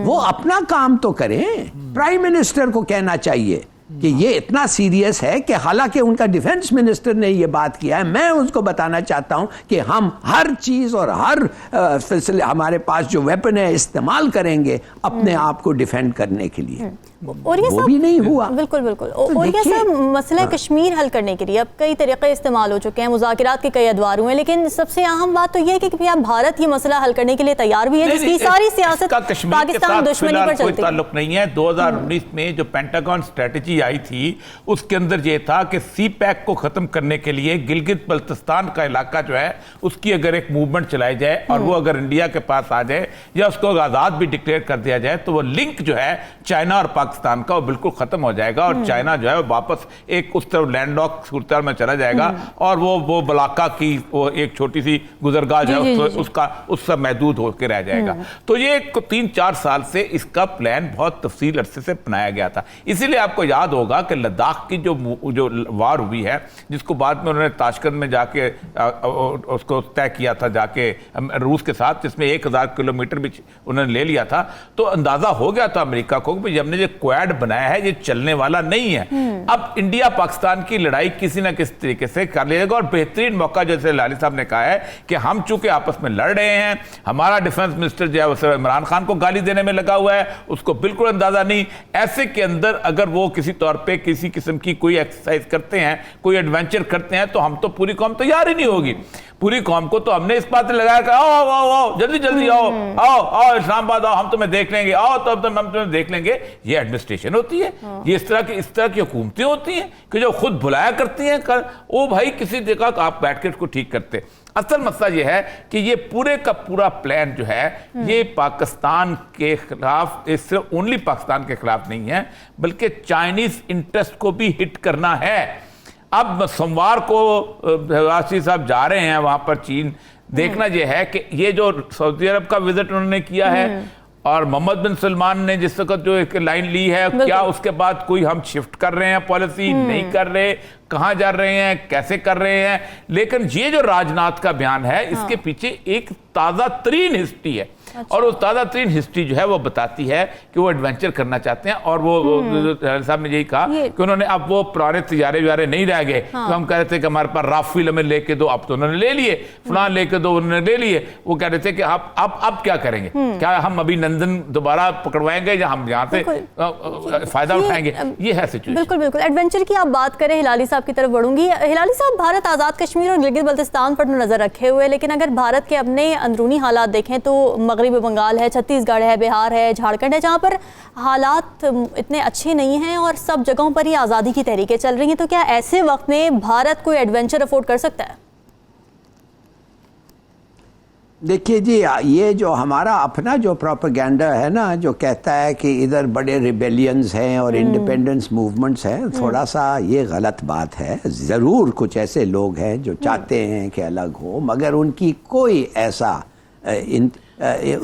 वो अपना काम तो करें। प्राइम मिनिस्टर को कहना चाहिए कि ये इतना सीरियस है कि हालांकि उनका डिफेंस मिनिस्टर ने ये बात किया है, मैं उसको बताना चाहता हूं कि हम हर चीज और हर फैसिलिटी हमारे पास जो वेपन है इस्तेमाल करेंगे अपने आप को डिफेंड करने के लिए। और ये वो भी नहीं हुआ। बिल्कुल बिल्कुल। और ये सब मसला कश्मीर हल करने के लिए अब कई तरीके इस्तेमाल हो चुके हैं, मुज़ाकरात के कई अदवार हुए हैं, लेकिन सबसे अहम बात तो ये है कि भैया भारत ये मसला हल करने के लिए तैयार भी है, जिसकी सारी सियासत पाकिस्तान दुश्मनी पर चलती है। ताल्लुक नहीं है। 2019 में जो पेंटागन स्ट्रेटजी आई थी उसके अंदर ये था कि सी पैक को खत्म करने के लिए गिलगित बल्तिस्तान का इलाका जो है उसकी अगर एक मूवमेंट चलाई जाए और वो अगर इंडिया के पास आ जाए या उसको आजाद भी डिक्लेयर कर दिया जाए तो वो लिंक जो है चाइना और पाकिस्तान का वो बिल्कुल खत्म हो जाएगा, और चाइना जो है वो वापस एक उस तरफ लैंडलॉक सूरत में चला जाएगा, और वो बलाका की वो एक छोटी सी गुजरगाह जो है उसका उससे महदूद होकर रह जाएगा। तो ये 3-4 साल से इसका प्लान बहुत तफसील अरसे से बनाया गया था। इसीलिए आपको याद होगा कि लद्दाख की जो वार हुई है, जिसको बाद में उन्होंने ताशकंद में जाके उसको तय किया था जाके रूस के साथ, जिसमें 1000 किलोमीटर भी उन्होंने ले लिया था, तो अंदाजा हो गया था अमेरिका को कि हमने जो क्वाड बनाया है ये चलने वाला नहीं है। अब इंडिया पाकिस्तान की लड़ाई किसी ना किसी तरीके से कर लेगा, और बेहतरीन मौका जैसे लाली साहब ने कहा है कि हम चूंकि आपस में लड़ रहे हैं, हमारा डिफेंस मिनिस्टर जो है वो इमरान खान को गाली देने में लगा हुआ है, उसको बिल्कुल अंदाजा नहीं। ऐसे के अंदर अगर वो किसी तौर पे किसी किस्म की कोई एक्सरसाइज करते हैं, कोई एडवेंचर करते हैं, तो हम तो पूरी कौम तैयार ही नहीं होगी। पूरी कौम को तो हमने इस बात लगाया कि आओ आओ आओ आओ जल्दी जल्दी आओ आओ आओ इस्लामाबाद आओ, हम तुम्हें देख लेंगे, आओ तो अब हम तुम्हें देख लेंगे। ये एडमिनिस्ट्रेशन होती है, ये इस तरह की हुकूमतें होती हैं कि जो खुद बुलाया करती हैं ओ भाई किसी जगह आप बैठ के उसको ठीक करते। असल मसला ये है कि ये पूरे का पूरा प्लान जो है ये पाकिस्तान के खिलाफ, सिर्फ ओनली पाकिस्तान के खिलाफ नहीं है, बल्कि चाइनीज इंटरेस्ट को भी हिट करना है। अब सोमवार को राष्ट्रीय साहब जा रहे हैं वहां पर चीन, देखना यह है कि ये जो सऊदी अरब का विजिट उन्होंने किया है और मोहम्मद बिन सलमान ने जिस वक्त जो एक लाइन ली है, क्या उसके बाद कोई हम शिफ्ट कर रहे हैं पॉलिसी, नहीं कर रहे, कहां जा रहे हैं, कैसे कर रहे हैं। लेकिन ये जो राजनाथ का बयान है इसके पीछे एक ताज़ा तरीन हिस्ट्री है। अच्छा। और वो ताज़ा तरीन हिस्ट्री जो है वो बताती है कि वो एडवेंचर करना चाहते हैं, और वो साहब ने यही कहा कि उन्होंने अब वो पुराने तैयारे व्यारे नहीं रह गए। तो हम कह रहे थे कि हमारे पास राफेल हमें लेके दो, अब तो उन्होंने ले लिए, फलान लेके दो उन्होंने ले लिए। वो कह रहे थे कि अब क्या करेंगे, क्या हम अभी नंदन दोबारा पकड़वाएंगे या हम यहाँ से फायदा उठाएंगे। ये है सिचुएशन। बिल्कुल बिल्कुल। एडवेंचर की आप बात करें, हिलाली साहब की तरफ बढ़ूंगी। हिलाली साहब, भारत आज़ाद कश्मीर और गिलगित बल्तिस्तान पर नजर रखे हुए, लेकिन अगर भारत के अपने अंदरूनी हालात देखें तो मगरबी बंगाल है, छत्तीसगढ़ है, बिहार है, झारखंड है, जहां पर हालात इतने अच्छे नहीं हैं और सब जगहों पर ही आज़ादी की तहरीकें चल रही हैं। तो क्या ऐसे वक्त में भारत कोई एडवेंचर अफोर्ड कर सकता है? देखिए जी, ये जो हमारा अपना जो प्रोपेगेंडा है ना, जो कहता है कि इधर बड़े रिबेलियंस हैं और इंडिपेंडेंस मूवमेंट्स हैं, थोड़ा सा ये गलत बात है। ज़रूर कुछ ऐसे लोग हैं जो चाहते हैं कि अलग हो, मगर उनकी कोई ऐसा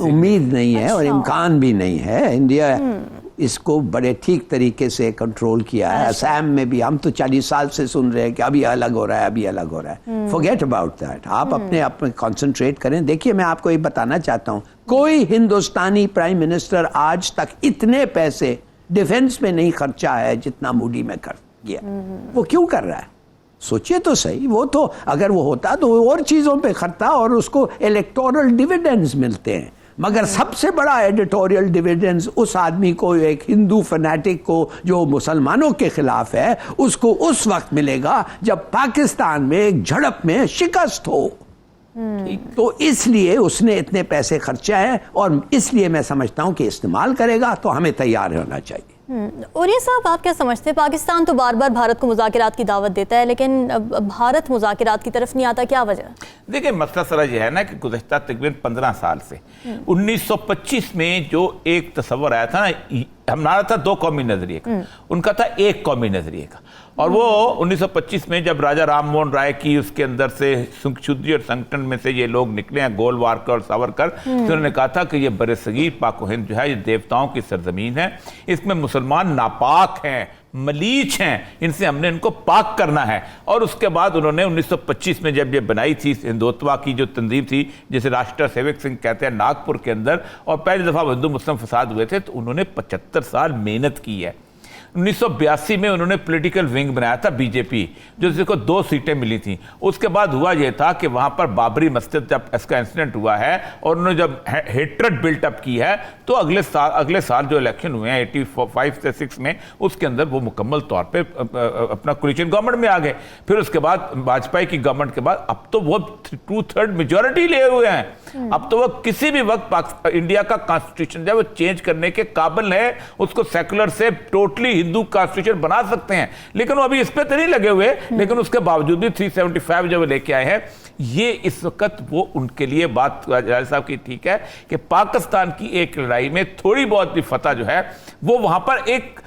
उम्मीद नहीं है और इम्कान भी नहीं है। इंडिया इसको बड़े ठीक तरीके से कंट्रोल किया है। असम में भी हम तो 40 साल से सुन रहे हैं कि अभी अलग हो रहा है, अभी अलग हो रहा है। Forget about that. आप अपने आप में कॉन्सेंट्रेट करें। देखिए, मैं आपको ये बताना चाहता हूँ, कोई हिंदुस्तानी प्राइम मिनिस्टर आज तक इतने पैसे डिफेंस में नहीं खर्चा है जितना मोदी में कर गया। वो क्यों कर रहा है? सोचिए तो सही। वो तो अगर वो होता तो और चीजों पे खर्चा और उसको इलेक्टोरल डिविडेंड्स मिलते हैं। मगर सबसे बड़ा एडिटोरियल डिविडेंड्स उस आदमी को, एक हिंदू फैनेटिक को जो मुसलमानों के खिलाफ है, उसको उस वक्त मिलेगा जब पाकिस्तान में एक झड़प में शिकस्त हो। तो इसलिए उसने इतने पैसे खर्चे हैं और इसलिए मैं समझता हूं कि इस्तेमाल करेगा तो हमें तैयार होना चाहिए। और ये साहब, आप क्या समझते हैं, पाकिस्तान तो बार बार भारत को मुज़ाकरात की दावत देता है, लेकिन भारत मुज़ाकरात की तरफ नहीं आता, क्या वजह? देखिए, मसला सारा यह है ना कि गुज़श्ता तकरीबन 15 साल से 1925 में जो एक तस्वर आया था ना, हमारा था 2 कौमी नजरिए का, उनका था 1 कौमी नजरिए का। और वो 1925 में जब राजा राम मोहन राय की उसके अंदर से शुद्धि और संगठन में से ये लोग निकले हैं, गोलवारकर और सावरकर, तो उन्होंने कहा था कि ये बरसगीर पाक हिंद जो है ये देवताओं की सरजमीन है, इसमें मुसलमान नापाक हैं, मलीच हैं, इनसे हमने इनको पाक करना है। और उसके बाद उन्होंने 1925 में जब ये बनाई थी हिंदुत्वा की जो तंजीम थी, जिसे राष्ट्र सेवक सिंह कहते हैं, नागपुर के अंदर, और पहली दफ़ा हिंदू मुस्लिम फसाद हुए थे, तो उन्होंने 75 साल मेहनत की है। 1982 में उन्होंने पॉलिटिकल विंग बनाया था बीजेपी, जिसको 2 सीटें मिली थी। उसके बाद हुआ यह था कि वहां पर बाबरी मस्जिद जब इसका इंसिडेंट हुआ है और उन्होंने जब हेट्रेड बिल्टअप की है, तो अगले साल जो इलेक्शन हुए हैं 85 से 6 में, उसके अंदर वो मुकम्मल तौर पे अपना कोलिशन गवर्नमेंट में आ गए। फिर उसके बाद वाजपेयी की गवर्नमेंट के बाद अब तो वो 2/3 मेजोरिटी लिए हुए हैं। अब तो वो किसी भी वक्त इंडिया का कॉन्स्टिट्यूशन जो है वो चेंज करने के काबिल है, उसको सेकुलर से टोटली हिंदू कॉन्स्टिट्यूशन बना सकते हैं। लेकिन वो अभी इस पे तो नहीं लगे हुए, लेकिन उसके बावजूद भी 375 जो लेके आए हैं, ये इस वक्त वो उनके लिए बात राजा साहब की ठीक है कि पाकिस्तान की एक लड़ाई में थोड़ी बहुत भी फतह जो है वो वहां पर एक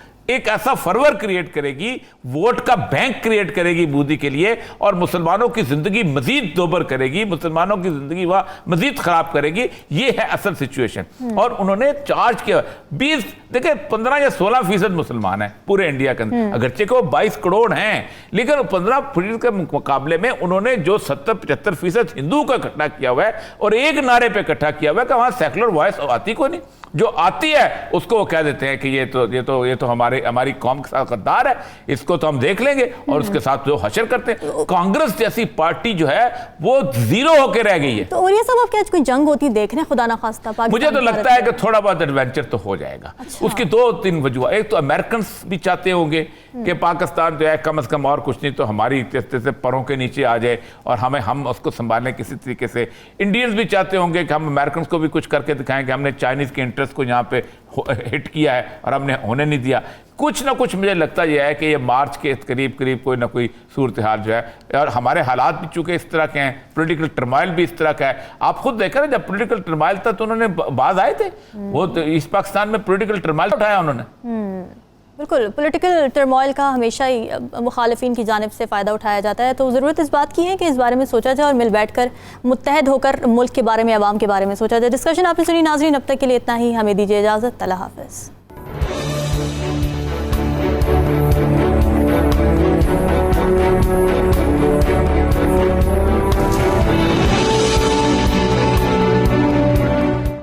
ऐसा फरवर क्रिएट करेगी, वोट का बैंक क्रिएट करेगी मोदी के लिए, और मुसलमानों की जिंदगी मजीद दोबर करेगी, मुसलमानों की जिंदगी वह मजीद खराब करेगी। ये है असल सिचुएशन। और उन्होंने चार्ज किया 20, देखिए 15 या 16% मुसलमान हैं पूरे इंडिया के अंदर, अगरचे को 22 करोड़ हैं, लेकिन 15% के मुकाबले में उन्होंने जो 70-75% हिंदू का इकट्ठा किया हुआ है, और एक नारे पे इकट्ठा किया हुआ है कि वहां सेकुलर वॉइस आती को नहीं, जो आती है उसको वो कह देते हैं कि ये तो हमारी कौम के साथ गद्दार है, इसको तो हम देख लेंगे, और उसके साथ जो हशर करते हैं। कांग्रेस जैसी पार्टी जो है वो जीरो होकर रह गई है। तो और ये सब आप क्या कोई जंग होती देख रहे हैं, खुदा ना खास्ता? मुझे तो लगता है कि थोड़ा बहुत एडवेंचर तो हो जाएगा। अच्छा। उसकी 2-3 वजह। एक तो अमेरिकन भी चाहते होंगे कि पाकिस्तान जो है कम से कम और कुछ नहीं तो हमारी से परों के नीचे आ जाए और हम उसको संभालें किसी तरीके से। इंडियंस भी चाहते होंगे कि हम अमेरिकन को भी कुछ करके दिखाएं कि हमने चाइनीज के इंटरेस्ट को यहाँ पे हिट किया है और हमने होने नहीं दिया। कुछ ना कुछ मुझे लगता यह है कि ये मार्च के करीब कोई ना कोई सूरत हाल जो है, और हमारे हालात भी चूंकि इस तरह के हैं, पॉलिटिकल टर्माइल भी इस तरह का है। आप खुद देखें ना, जब पॉलिटिकल टर्माइल था तो उन्होंने बाज आए थे, वो तो इस पाकिस्तान में पॉलिटिकल टर्माइल उठाया उन्होंने। बिल्कुल, पॉलिटिकल टर्मोइल का हमेशा ही मुखालिफिन की जानिब से फ़ायदा उठाया जाता है, तो ज़रूरत इस बात की है कि इस बारे में सोचा जाए और मिल बैठकर मुत्तहद होकर मुल्क के बारे में, अवाम के बारे में सोचा जाए। डिस्कशन आपने सुनी नाज़रीन, अब तक के लिए इतना ही, हमें दीजिए इजाज़त। अल्लाह हाफ़िज़।